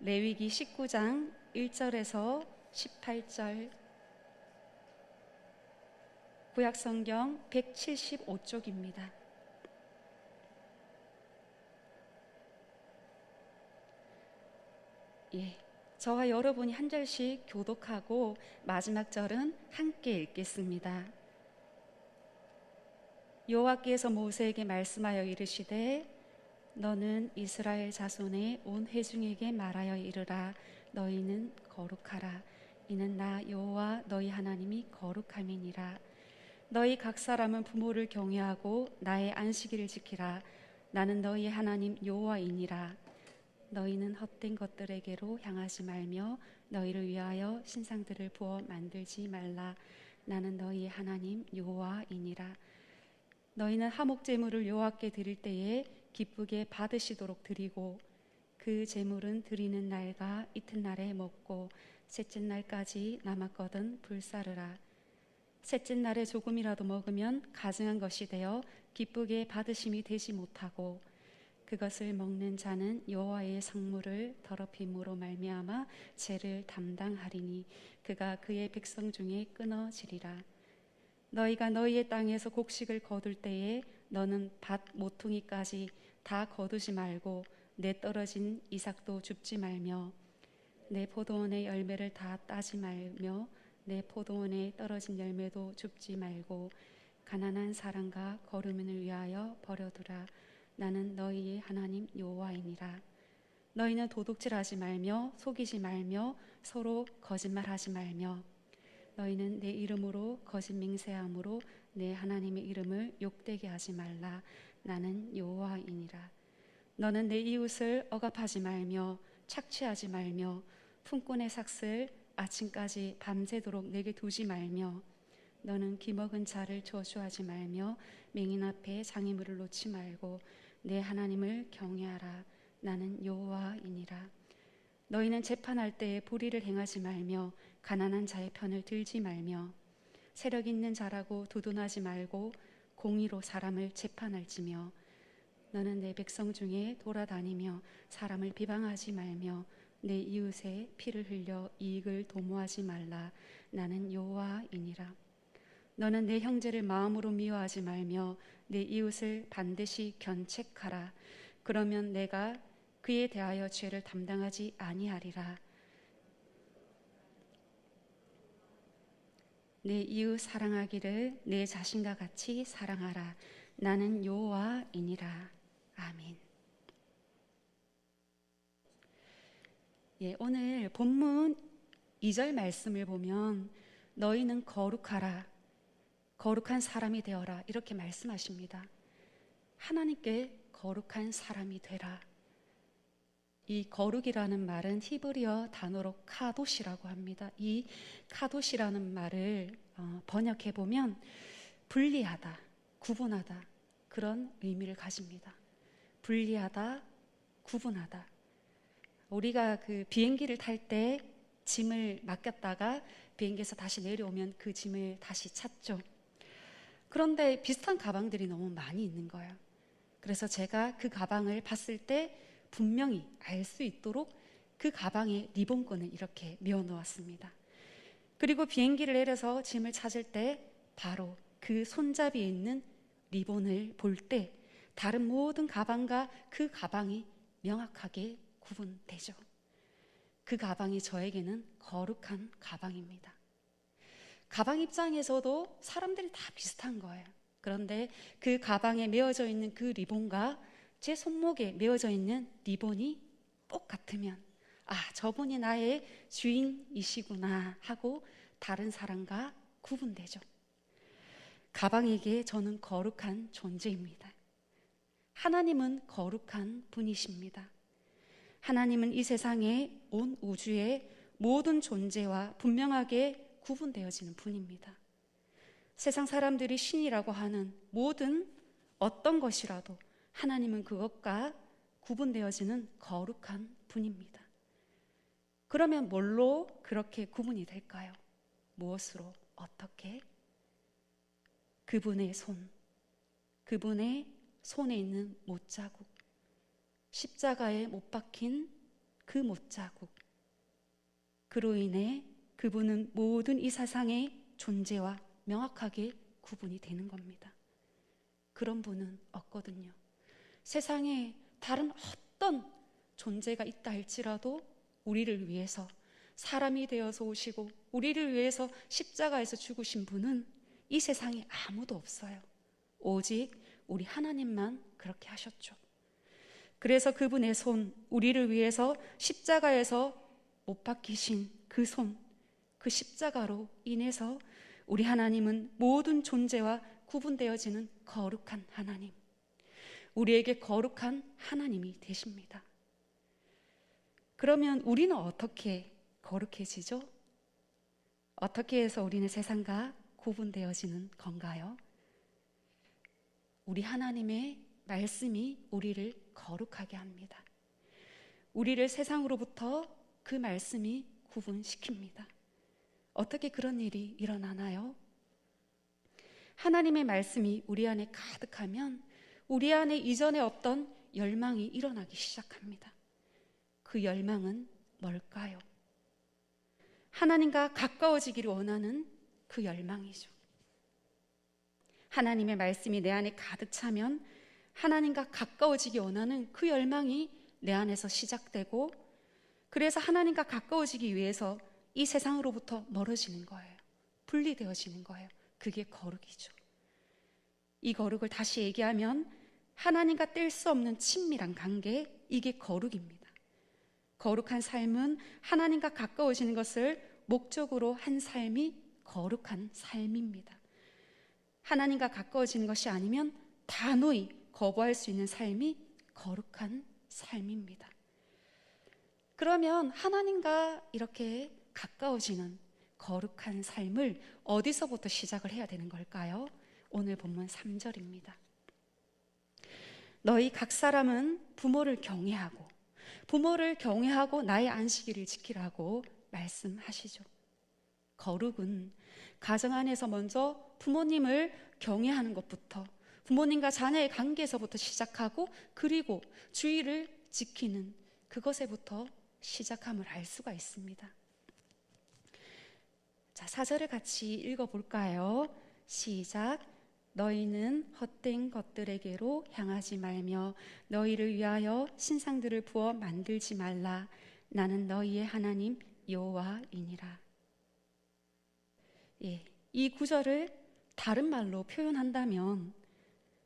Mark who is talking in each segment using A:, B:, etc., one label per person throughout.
A: 레위기 19장 1절에서 18절, 구약성경 175쪽입니다. 저와 여러분이 한 절씩 교독하고 마지막 절은 함께 읽겠습니다. 여호와께서 모세에게 말씀하여 이르시되 너는 이스라엘 자손의 온 회중에게 말하여 이르라. 너희는 거룩하라. 이는 나 여호와 너희 하나님이 거룩함이니라. 너희 각 사람은 부모를 경외하고 나의 안식일을 지키라. 나는 너희의 하나님 여호와이니라. 너희는 헛된 것들에게로 향하지 말며 너희를 위하여 신상들을 부어 만들지 말라. 나는 너희의 하나님 여호와이니라. 너희는 화목 제물을 여호와께 드릴 때에 기쁘게 받으시도록 드리고 그 제물은 드리는 날과 이튿날에 먹고 셋째 날까지 남았거든 불사르라. 셋째 날에 조금이라도 먹으면 가증한 것이 되어 기쁘게 받으심이 되지 못하고 그것을 먹는 자는 여호와의 성물을 더럽힘으로 말미암아 죄를 담당하리니 그가 그의 백성 중에 끊어지리라. 너희가 너희의 땅에서 곡식을 거둘 때에 너는 밭 모퉁이까지 다 거두지 말고 내 떨어진 이삭도 줍지 말며 내 포도원의 열매를 다 따지 말며 내 포도원에 떨어진 열매도 줍지 말고 가난한 사람과 거루민을 위하여 버려두라. 나는 너희의 하나님 여호와이니라. 너희는 도둑질하지 말며 속이지 말며 서로 거짓말하지 말며 너희는 내 이름으로 거짓 맹세함으로 내 하나님의 이름을 욕되게 하지 말라. 나는 여호와이니라. 너는 내 이웃을 억압하지 말며 착취하지 말며 품꾼의 삭슬 아침까지 밤새도록 내게 두지 말며 너는 기먹은 자를 저주하지 말며 맹인 앞에 장애물을 놓지 말고 내 하나님을 경외하라. 나는 여호와이니라. 너희는 재판할 때에 불의를 행하지 말며 가난한 자의 편을 들지 말며 세력 있는 자라고 두둔하지 말고 공의로 사람을 재판할지며 너는 내 백성 중에 돌아다니며 사람을 비방하지 말며 내 이웃의 피를 흘려 이익을 도모하지 말라. 나는 여호와이니라. 너는 내 형제를 마음으로 미워하지 말며 내 이웃을 반드시 견책하라. 그러면 내가 그에 대하여 죄를 담당하지 아니하리라. 내 이웃 사랑하기를 내 자신과 같이 사랑하라. 나는 여호와이니라. 아멘. 오늘 본문 2절 말씀을 보면 너희는 거룩하라. 거룩한 사람이 되어라. 이렇게 말씀하십니다. 하나님께 거룩한 사람이 되라. 이 거룩이라는 말은 히브리어 단어로 카도시라고 합니다. 이 카도시라는 말을 번역해 보면 분리하다, 구분하다 그런 의미를 가집니다. 분리하다, 구분하다. 우리가 그 비행기를 탈 때 짐을 맡겼다가 비행기에서 다시 내려오면 그 짐을 다시 찾죠. 그런데 비슷한 가방들이 너무 많이 있는 거예요. 그래서 제가 그 가방을 봤을 때 분명히 알 수 있도록 그 가방에 리본끈을 이렇게 메어 놓았습니다. 그리고 비행기를 내려서 짐을 찾을 때 바로 그 손잡이에 있는 리본을 볼 때 다른 모든 가방과 그 가방이 명확하게 구분되죠. 그 가방이 저에게는 거룩한 가방입니다. 가방 입장에서도 사람들이 다 비슷한 거예요. 그런데 그 가방에 메어져 있는 그 리본과 제 손목에 메어져 있는 리본이 똑같으면 저분이 나의 주인이시구나 하고 다른 사람과 구분되죠. 가방에게 저는 거룩한 존재입니다. 하나님은 거룩한 분이십니다. 하나님은 이 세상의 온 우주의 모든 존재와 분명하게 구분되어지는 분입니다. 세상 사람들이 신이라고 하는 모든 어떤 것이라도 하나님은 그것과 구분되어지는 거룩한 분입니다. 그러면 뭘로 그렇게 구분이 될까요? 무엇으로? 어떻게? 그분의 손, 그분의 손에 있는 못자국, 십자가에 못 박힌 그 못자국, 그로 인해 그분은 모든 이 세상의 존재와 명확하게 구분이 되는 겁니다. 그런 분은 없거든요. 세상에 다른 어떤 존재가 있다 할지라도 우리를 위해서 사람이 되어서 오시고 우리를 위해서 십자가에서 죽으신 분은 이 세상에 아무도 없어요. 오직 우리 하나님만 그렇게 하셨죠. 그래서 그분의 손, 우리를 위해서 십자가에서 못 박히신 그 손, 그 십자가로 인해서 우리 하나님은 모든 존재와 구분되어지는 거룩한 하나님, 우리에게 거룩한 하나님이 되십니다. 그러면 우리는 어떻게 거룩해지죠? 어떻게 해서 우리는 세상과 구분되어지는 건가요? 우리 하나님의 말씀이 우리를 거룩하게 합니다. 우리를 세상으로부터 그 말씀이 구분시킵니다. 어떻게 그런 일이 일어나나요? 하나님의 말씀이 우리 안에 가득하면 우리 안에 이전에 없던 열망이 일어나기 시작합니다. 그 열망은 뭘까요? 하나님과 가까워지기를 원하는 그 열망이죠. 하나님의 말씀이 내 안에 가득 차면 하나님과 가까워지기 원하는 그 열망이 내 안에서 시작되고, 그래서 하나님과 가까워지기 위해서 이 세상으로부터 멀어지는 거예요. 분리되어지는 거예요. 그게 거룩이죠. 이 거룩을 다시 얘기하면 하나님과 뗄 수 없는 친밀한 관계, 이게 거룩입니다. 거룩한 삶은 하나님과 가까워지는 것을 목적으로 한 삶이 거룩한 삶입니다. 하나님과 가까워지는 것이 아니면 단호히 거부할 수 있는 삶이 거룩한 삶입니다. 그러면 하나님과 이렇게 가까워지는 거룩한 삶을 어디서부터 시작을 해야 되는 걸까요? 오늘 본문 3절입니다. 너희 각 사람은 부모를 경외하고 나의 안식일을 지키라고 말씀하시죠. 거룩은 가정 안에서 먼저 부모님을 경외하는 것부터, 부모님과 자녀의 관계에서부터 시작하고, 그리고 주의를 지키는 그것에부터 시작함을 알 수가 있습니다. 자, 4절을 같이 읽어볼까요? 시작. 너희는 헛된 것들에게로 향하지 말며 너희를 위하여 신상들을 부어 만들지 말라. 나는 너희의 하나님 여호와이니라. 이 구절을 다른 말로 표현한다면,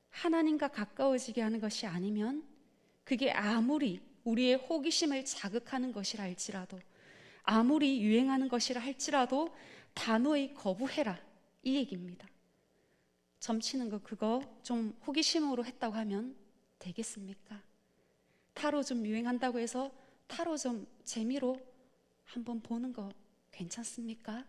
A: 하나님과 가까워지게 하는 것이 아니면 그게 아무리 우리의 호기심을 자극하는 것이라 할지라도, 아무리 유행하는 것이라 할지라도 단호히 거부해라, 이 얘기입니다. 점치는 거 그거 좀 호기심으로 했다고 하면 되겠습니까? 타로 좀 유행한다고 해서 타로 좀 재미로 한번 보는 거 괜찮습니까?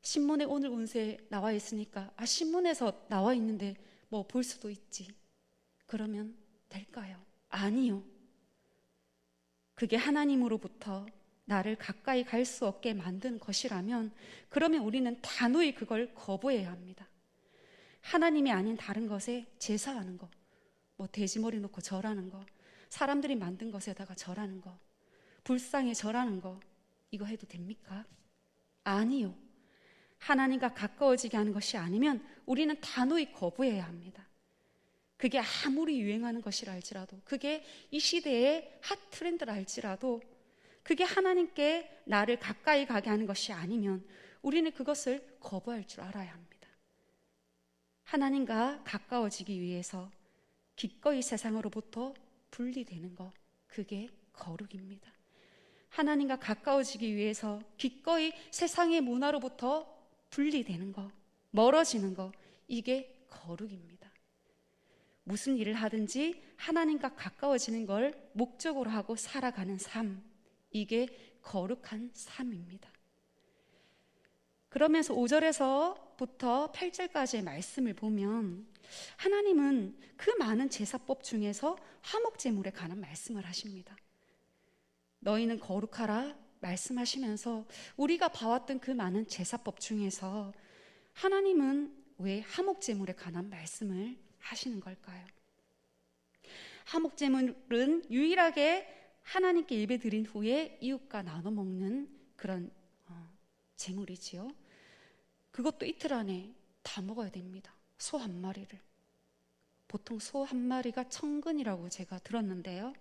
A: 신문에 오늘 운세 나와 있으니까 신문에서 나와 있는데 뭐 볼 수도 있지, 그러면 될까요? 아니요. 그게 하나님으로부터 나를 가까이 갈 수 없게 만든 것이라면, 그러면 우리는 단호히 그걸 거부해야 합니다. 하나님이 아닌 다른 것에 제사하는 거, 뭐 돼지머리 놓고 절하는 거, 사람들이 만든 것에다가 절하는 거, 불상에 절하는 거, 이거 해도 됩니까? 아니요. 하나님과 가까워지게 하는 것이 아니면 우리는 단호히 거부해야 합니다. 그게 아무리 유행하는 것이라 할지라도, 그게 이 시대의 핫 트렌드라 할지라도, 그게 하나님께 나를 가까이 가게 하는 것이 아니면 우리는 그것을 거부할 줄 알아야 합니다. 하나님과 가까워지기 위해서 기꺼이 세상으로부터 분리되는 것, 그게 거룩입니다. 하나님과 가까워지기 위해서 기꺼이 세상의 문화로부터 분리되는 것, 멀어지는 것, 이게 거룩입니다. 무슨 일을 하든지 하나님과 가까워지는 걸 목적으로 하고 살아가는 삶, 이게 거룩한 삶입니다. 그러면서 5절에서부터 8절까지의 말씀을 보면 하나님은 그 많은 제사법 중에서 화목제물에 관한 말씀을 하십니다. 너희는 거룩하라 말씀하시면서 우리가 봐왔던 그 많은 제사법 중에서 하나님은 왜 화목제물에 관한 말씀을 하시는 걸까요? 화목제물은 유일하게 하나님께 예배 드린 후에 이웃과 나눠 먹는 그런 제물이지요. 그것도 이틀 안에 다 먹어야 됩니다. 소 한 마리를. 보통 소 한 마리가 1000근이라고 제가 들었는데요.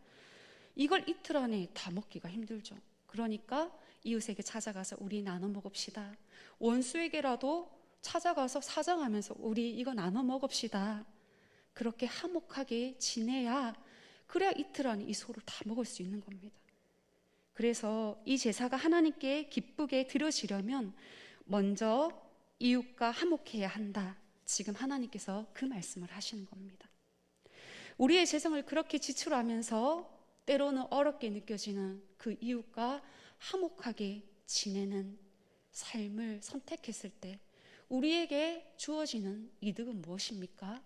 A: 이걸 이틀 안에 다 먹기가 힘들죠. 그러니까 이웃에게 찾아가서 우리 나눠 먹읍시다. 원수에게라도 찾아가서 사정하면서 우리 이거 나눠 먹읍시다. 그렇게 화목하게 지내야, 그래야 이틀 안에 이 소를 다 먹을 수 있는 겁니다. 그래서 이 제사가 하나님께 기쁘게 드려지려면 먼저 이웃과 화목해야 한다. 지금 하나님께서 그 말씀을 하시는 겁니다. 우리의 재정을 그렇게 지출하면서 때로는 어렵게 느껴지는 그 이웃과 화목하게 지내는 삶을 선택했을 때 우리에게 주어지는 이득은 무엇입니까?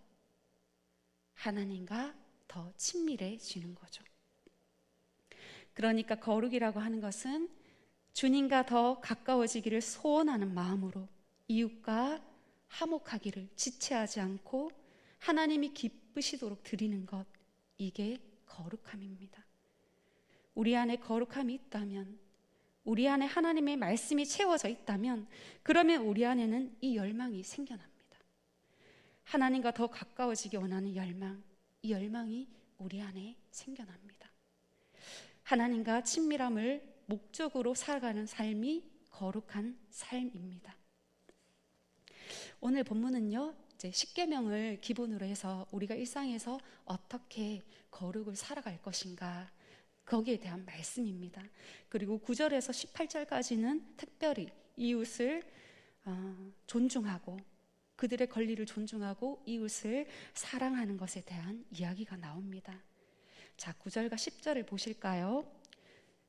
A: 하나님과 더 친밀해지는 거죠. 그러니까 거룩이라고 하는 것은 주님과 더 가까워지기를 소원하는 마음으로 이웃과 화목하기를 지체하지 않고 하나님이 기쁘시도록 드리는 것, 이게 거룩함입니다. 우리 안에 거룩함이 있다면, 우리 안에 하나님의 말씀이 채워져 있다면, 그러면 우리 안에는 이 열망이 생겨납니다. 하나님과 더 가까워지기 원하는 열망, 이 열망이 우리 안에 생겨납니다. 하나님과 친밀함을 목적으로 살아가는 삶이 거룩한 삶입니다. 오늘 본문은요, 이제 십계명을 기본으로 해서 우리가 일상에서 어떻게 거룩을 살아갈 것인가, 거기에 대한 말씀입니다. 그리고 9절에서 18절까지는 특별히 이웃을 존중하고 그들의 권리를 존중하고 이웃을 사랑하는 것에 대한 이야기가 나옵니다. 자, 9절과 10절을 보실까요?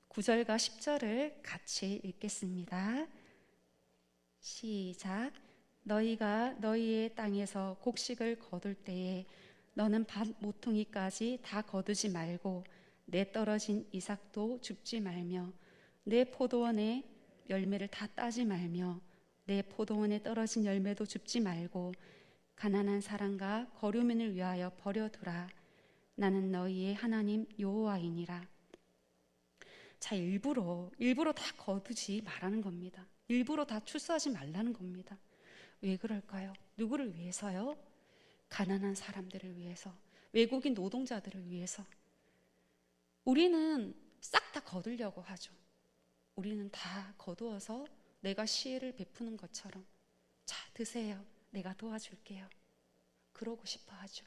A: 9절과 10절을 같이 읽겠습니다. 시작. 너희가 너희의 땅에서 곡식을 거둘 때에 너는 밭 모퉁이까지 다 거두지 말고 내 떨어진 이삭도 줍지 말며 내 포도원의 열매를 다 따지 말며 내 포도원에 떨어진 열매도 줍지 말고 가난한 사람과 거류민을 위하여 버려두라. 나는 너희의 하나님 여호와이니라. 자, 일부러 다 거두지 말라는 겁니다. 일부러 다 출소하지 말라는 겁니다. 왜 그럴까요? 누구를 위해서요? 가난한 사람들을 위해서, 외국인 노동자들을 위해서. 우리는 싹 다 거두려고 하죠. 우리는 다 거두어서 내가 시혜를 베푸는 것처럼, 자, 드세요. 내가 도와줄게요. 그러고 싶어 하죠.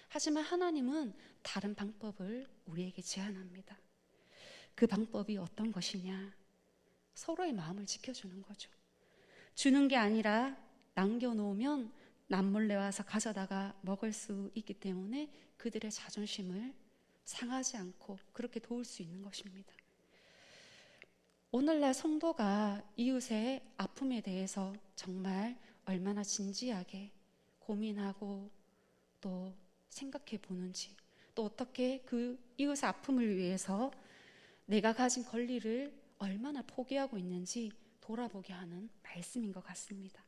A: 하지만 하나님은 다른 방법을 우리에게 제안합니다. 그 방법이 어떤 것이냐? 서로의 마음을 지켜주는 거죠. 주는 게 아니라 남겨놓으면 남몰래 와서 가져다가 먹을 수 있기 때문에 그들의 자존심을 상하지 않고 그렇게 도울 수 있는 것입니다. 오늘날 성도가 이웃의 아픔에 대해서 정말 얼마나 진지하게 고민하고 또 생각해 보는지, 또 어떻게 그 이웃의 아픔을 위해서 내가 가진 권리를 얼마나 포기하고 있는지 돌아보게 하는 말씀인 것 같습니다.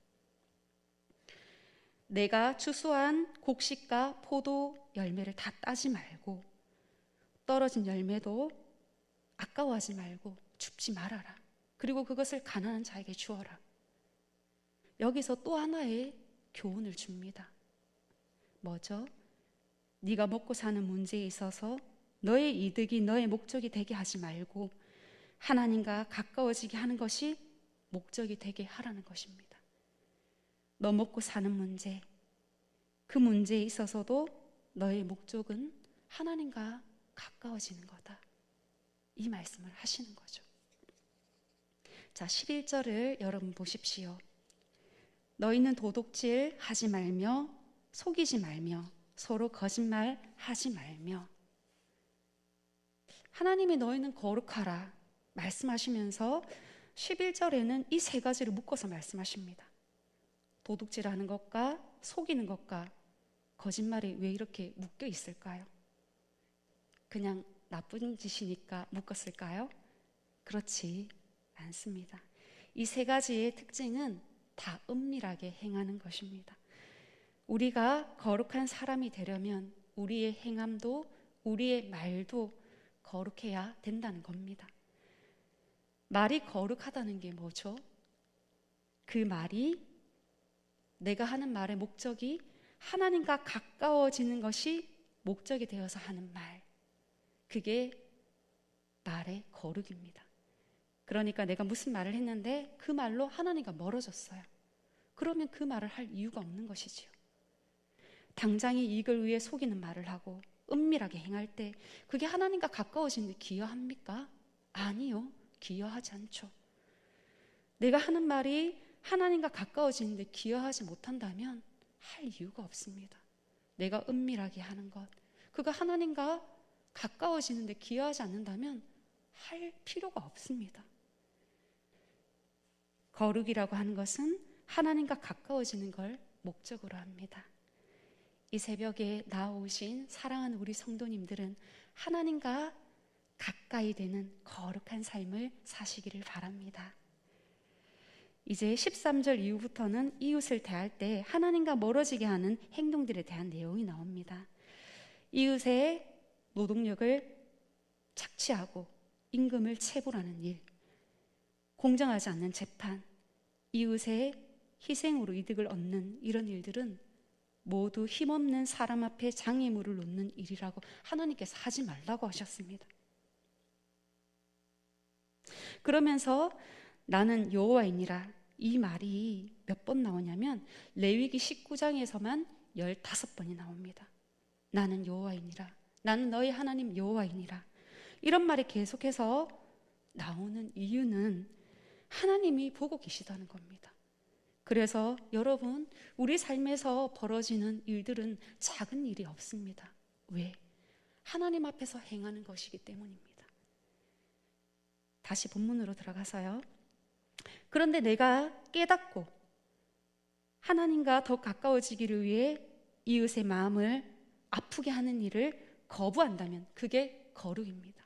A: 내가 추수한 곡식과 포도 열매를 다 따지 말고 떨어진 열매도 아까워하지 말고 줍지 말아라. 그리고 그것을 가난한 자에게 주어라. 여기서 또 하나의 교훈을 줍니다. 뭐죠? 네가 먹고 사는 문제에 있어서 너의 이득이 너의 목적이 되게 하지 말고 하나님과 가까워지게 하는 것이 목적이 되게 하라는 것입니다. 너 먹고 사는 문제, 그 문제에 있어서도 너의 목적은 하나님과 가까워지는 거다. 이 말씀을 하시는 거죠. 자, 11절을 여러분 보십시오. 너희는 도둑질 하지 말며 속이지 말며 서로 거짓말 하지 말며. 하나님이 너희는 거룩하라 말씀하시면서 11절에는 이 세 가지를 묶어서 말씀하십니다. 도둑질하는 것과 속이는 것과 거짓말이 왜 이렇게 묶여 있을까요? 그냥 나쁜 짓이니까 묶었을까요? 그렇지 않습니다. 이 세 가지의 특징은 다 은밀하게 행하는 것입니다. 우리가 거룩한 사람이 되려면 우리의 행함도 우리의 말도 거룩해야 된다는 겁니다. 말이 거룩하다는 게 뭐죠? 그 말이, 내가 하는 말의 목적이 하나님과 가까워지는 것이 목적이 되어서 하는 말, 그게 말의 거룩입니다. 그러니까 내가 무슨 말을 했는데 그 말로 하나님과 멀어졌어요. 그러면 그 말을 할 이유가 없는 것이지요. 당장의 이익을 위해 속이는 말을 하고 은밀하게 행할 때 그게 하나님과 가까워지는 데 기여합니까? 아니요, 기여하지 않죠. 내가 하는 말이 하나님과 가까워지는 데 기여하지 못한다면 할 이유가 없습니다. 내가 은밀하게 하는 것, 그가 하나님과 가까워지는 데 기여하지 않는다면 할 필요가 없습니다. 거룩이라고 하는 것은 하나님과 가까워지는 걸 목적으로 합니다. 이 새벽에 나오신 사랑하는 우리 성도님들은 하나님과 가까이 되는 거룩한 삶을 사시기를 바랍니다. 이제 13절 이후부터는 이웃을 대할 때 하나님과 멀어지게 하는 행동들에 대한 내용이 나옵니다. 이웃의 노동력을 착취하고 임금을 체불하는 일, 공정하지 않는 재판, 이웃의 희생으로 이득을 얻는 이런 일들은 모두 힘없는 사람 앞에 장애물을 놓는 일이라고 하나님께서 하지 말라고 하셨습니다. 그러면서 나는 여호와이니라, 이 말이 몇 번 나오냐면 레위기 19장에서만 15번이 나옵니다. 나는 여호와이니라, 나는 너희 하나님 여호와이니라, 이런 말이 계속해서 나오는 이유는 하나님이 보고 계시다는 겁니다. 그래서 여러분, 우리 삶에서 벌어지는 일들은 작은 일이 없습니다. 왜? 하나님 앞에서 행하는 것이기 때문입니다. 다시 본문으로 들어가서요. 그런데 내가 깨닫고 하나님과 더 가까워지기를 위해 이웃의 마음을 아프게 하는 일을 거부한다면 그게 거룩입니다.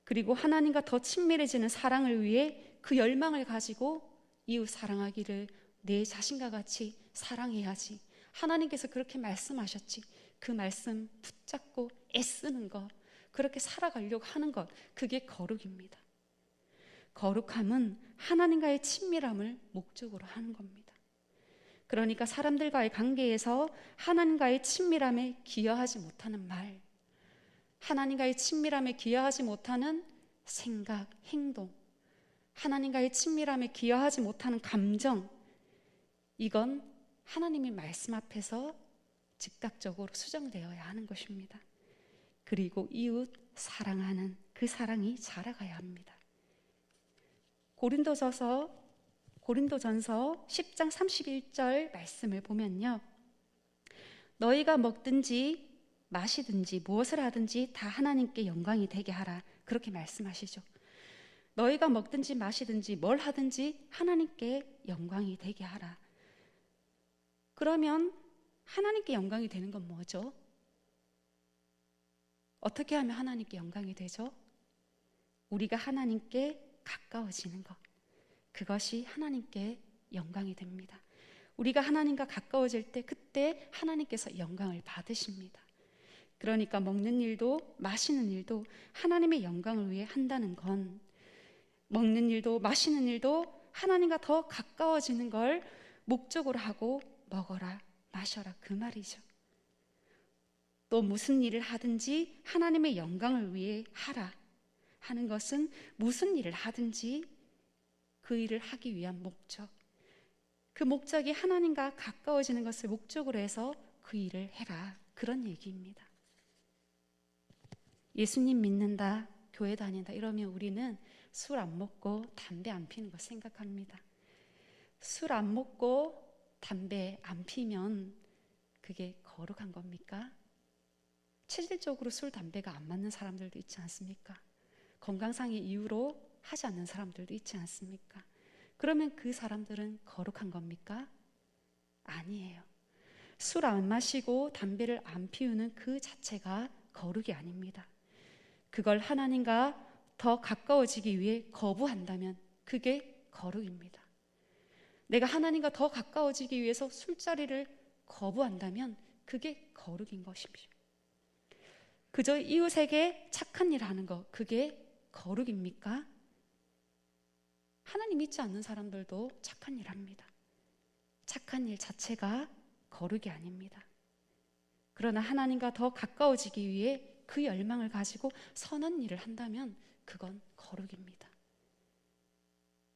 A: 그리고 하나님과 더 친밀해지는 사랑을 위해 그 열망을 가지고 이웃 사랑하기를 내 자신과 같이 사랑해야지, 하나님께서 그렇게 말씀하셨지, 그 말씀 붙잡고 애쓰는 것, 그렇게 살아가려고 하는 것, 그게 거룩입니다. 거룩함은 하나님과의 친밀함을 목적으로 하는 겁니다. 그러니까 사람들과의 관계에서 하나님과의 친밀함에 기여하지 못하는 말, 하나님과의 친밀함에 기여하지 못하는 생각, 행동, 하나님과의 친밀함에 기여하지 못하는 감정, 이건 하나님의 말씀 앞에서 즉각적으로 수정되어야 하는 것입니다. 그리고 이웃 사랑하는 그 사랑이 자라가야 합니다. 고린도전서 10장 31절 말씀을 보면요, 너희가 먹든지 마시든지 무엇을 하든지 다 하나님께 영광이 되게 하라, 그렇게 말씀하시죠. 너희가 먹든지 마시든지 뭘 하든지 하나님께 영광이 되게 하라. 그러면 하나님께 영광이 되는 건 뭐죠? 어떻게 하면 하나님께 영광이 되죠? 우리가 하나님께 가까워지는 것, 그것이 하나님께 영광이 됩니다. 우리가 하나님과 가까워질 때 그때 하나님께서 영광을 받으십니다. 그러니까 먹는 일도 마시는 일도 하나님의 영광을 위해 한다는 건, 먹는 일도 마시는 일도 하나님과 더 가까워지는 걸 목적으로 하고 먹어라 마셔라, 그 말이죠. 또 무슨 일을 하든지 하나님의 영광을 위해 하라 하는 것은 무슨 일을 하든지 그 일을 하기 위한 목적, 그 목적이 하나님과 가까워지는 것을 목적으로 해서 그 일을 해라, 그런 얘기입니다. 예수님 믿는다, 교회 다닌다 이러면 우리는 술 안 먹고 담배 안 피는 거 생각합니다. 술 안 먹고 담배 안 피면 그게 거룩한 겁니까? 체질적으로 술, 담배가 안 맞는 사람들도 있지 않습니까? 건강상의 이유로 하지 않는 사람들도 있지 않습니까? 그러면 그 사람들은 거룩한 겁니까? 아니에요. 술 안 마시고 담배를 안 피우는 그 자체가 거룩이 아닙니다. 그걸 하나님과 더 가까워지기 위해 거부한다면 그게 거룩입니다. 내가 하나님과 더 가까워지기 위해서 술자리를 거부한다면 그게 거룩인 것입니다. 그저 이웃에게 착한 일 하는 거, 그게 거룩입니까? 하나님 믿지 않는 사람들도 착한 일 합니다. 착한 일 자체가 거룩이 아닙니다. 그러나 하나님과 더 가까워지기 위해 그 열망을 가지고 선한 일을 한다면 그건 거룩입니다.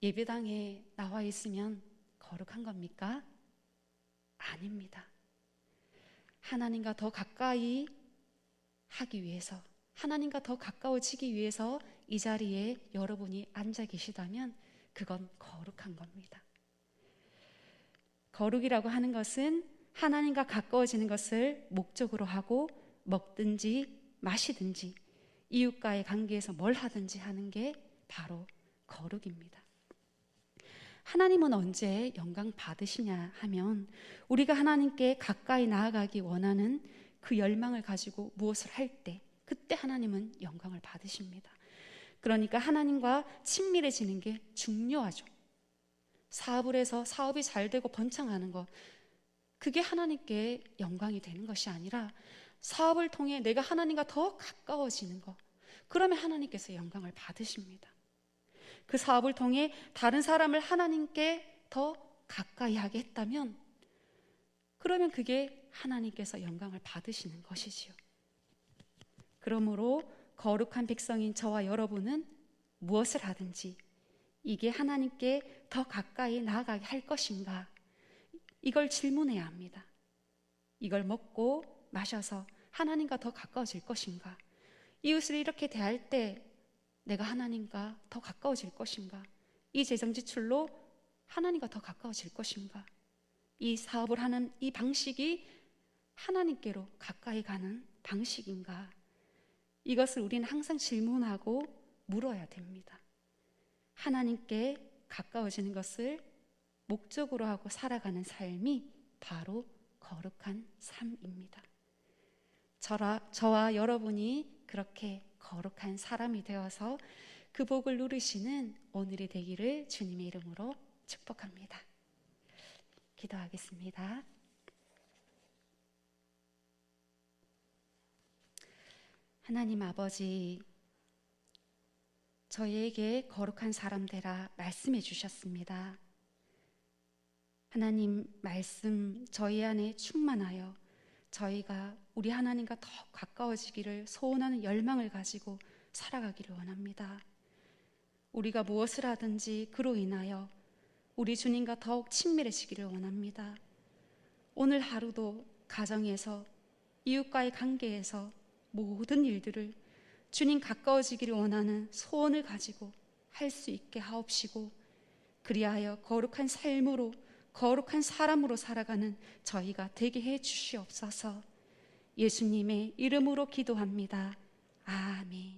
A: 예배당에 나와 있으면 거룩한 겁니까? 아닙니다. 하나님과 더 가까이 하기 위해서, 하나님과 더 가까워지기 위해서 이 자리에 여러분이 앉아 계시다면 그건 거룩한 겁니다. 거룩이라고 하는 것은 하나님과 가까워지는 것을 목적으로 하고 먹든지 마시든지 이웃과의 관계에서 뭘 하든지 하는 게 바로 거룩입니다. 하나님은 언제 영광 받으시냐 하면 우리가 하나님께 가까이 나아가기 원하는 그 열망을 가지고 무엇을 할 때, 그때 하나님은 영광을 받으십니다. 그러니까 하나님과 친밀해지는 게 중요하죠. 사업을 해서 사업이 잘 되고 번창하는 것, 그게 하나님께 영광이 되는 것이 아니라 사업을 통해 내가 하나님과 더 가까워지는 것, 그러면 하나님께서 영광을 받으십니다. 그 사업을 통해 다른 사람을 하나님께 더 가까이 하게 했다면 그러면 그게 하나님께서 영광을 받으시는 것이지요. 그러므로 거룩한 백성인 저와 여러분은 무엇을 하든지 이게 하나님께 더 가까이 나아가게 할 것인가, 이걸 질문해야 합니다. 이걸 먹고 마셔서 하나님과 더 가까워질 것인가, 이웃을 이렇게 대할 때 내가 하나님과 더 가까워질 것인가, 이 재정 지출로 하나님과 더 가까워질 것인가, 이 사업을 하는 이 방식이 하나님께로 가까이 가는 방식인가, 이것을 우리는 항상 질문하고 물어야 됩니다. 하나님께 가까워지는 것을 목적으로 하고 살아가는 삶이 바로 거룩한 삶입니다. 저와 여러분이 그렇게 거룩한 사람이 되어서 그 복을 누리시는 오늘이 되기를 주님의 이름으로 축복합니다. 기도하겠습니다. 하나님 아버지, 저희에게 거룩한 사람 되라 말씀해 주셨습니다. 하나님 말씀 저희 안에 충만하여 저희가 우리 하나님과 더 가까워지기를 소원하는 열망을 가지고 살아가기를 원합니다. 우리가 무엇을 하든지 그로 인하여 우리 주님과 더욱 친밀해지기를 원합니다. 오늘 하루도 가정에서 이웃과의 관계에서 모든 일들을 주님 가까워지기를 원하는 소원을 가지고 할 수 있게 하옵시고, 그리하여 거룩한 삶으로 거룩한 사람으로 살아가는 저희가 되게 해 주시옵소서. 예수님의 이름으로 기도합니다. 아멘.